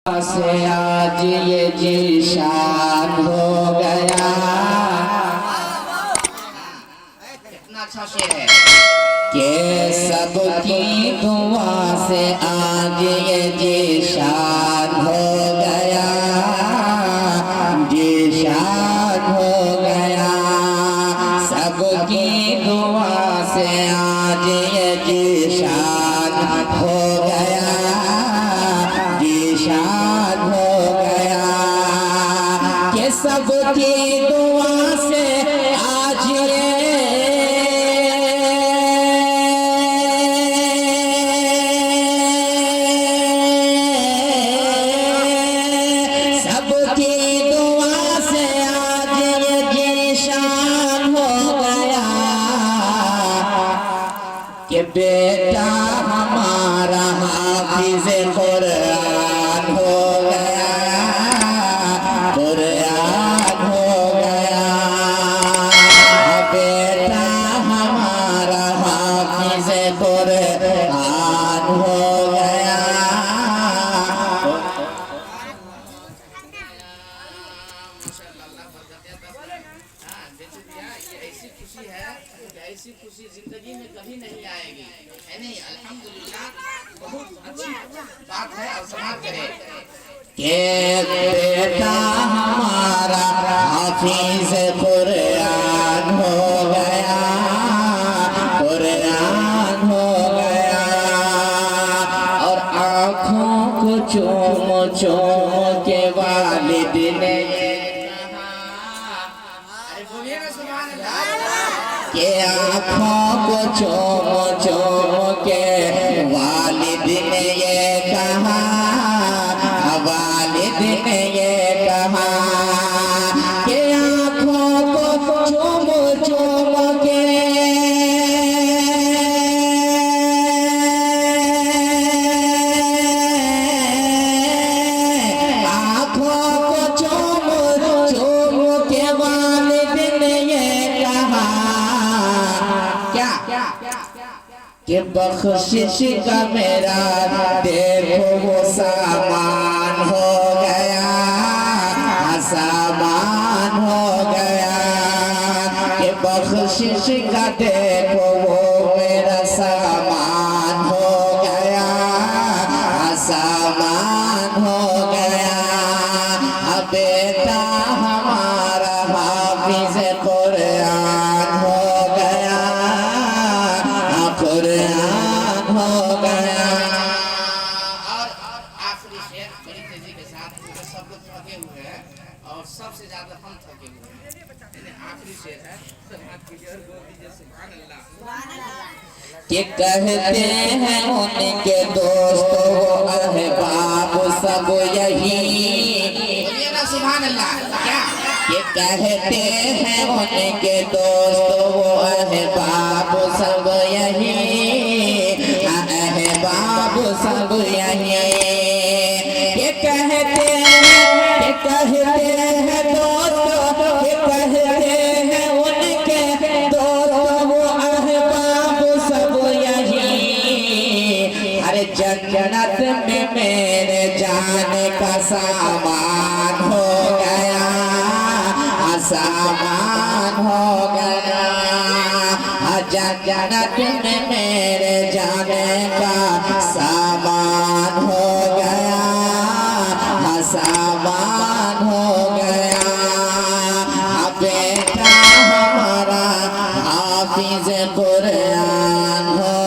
से आज ये जीशान हो गया। कितना अच्छा शेर है कि सबकी दुआ से आज ये जीशान हो गया, जीशान हो गया। सबकी दुआ से आज ये जीशान हो गया, जीशान हो गया। कि सबकी दुआ से आज ये कि बेटा हमारा हाफिज़ कुरान हो गया, कुरान हो गया। बेटा हमारा हाफिज़ कुरान हो गया। ऐसी खुशी है, ऐसी खुशी जिंदगी में कभी नहीं आएगी, है नहीं? अल्हम्दुलिल्लाह, बहुत अच्छी बात है। और समाज करे कि बेटा हमारा हाफिज़ कुरान हो गया, कुरान हो गया। और आँखों को चूम चूम के वालिद ने के आँखों को चूम चूम के वालिद ने ये कहा, वालिद ने ये कहा कि आँखों को चूम चूम के आँखों को चूम चूम के वालिद ने ये कहा कि बख्शिश का मेरा देखो वो सामान हो गया, सामान हो गया। कि बख्शिश का देखो वो मेरा सामान हो गया, सामान हो गया। बेटा हमारा हाफिज़ कुरान हो गया, कुरान हो गया। और आखिरी शेर बड़ी तेजी के साथ, सब लोग थके हुए हैं और सबसे ज्यादा हम थके हुए हैं। आखिरी शेर है, सुभान अल्लाह। कि कहते हैं उनके दोस्तों वो अहबाब सब यही, सुभान अल्लाह। क्या ये कहते हैं उनके दोस्तों वो अहबाब सब यही, अहबाब सब यही। ये कहते हैं दोस्तों, ये कहते हैं उनके दोस्तों वो अहबाब सब यही। अरे जन्नत में मेरे जाने का सामान हो गया, सामान हो गया। जन्नत में मेरे जाने का सामान हो गया, सामान हो गया। बेटा हमारा हाफिज़ कुरान हो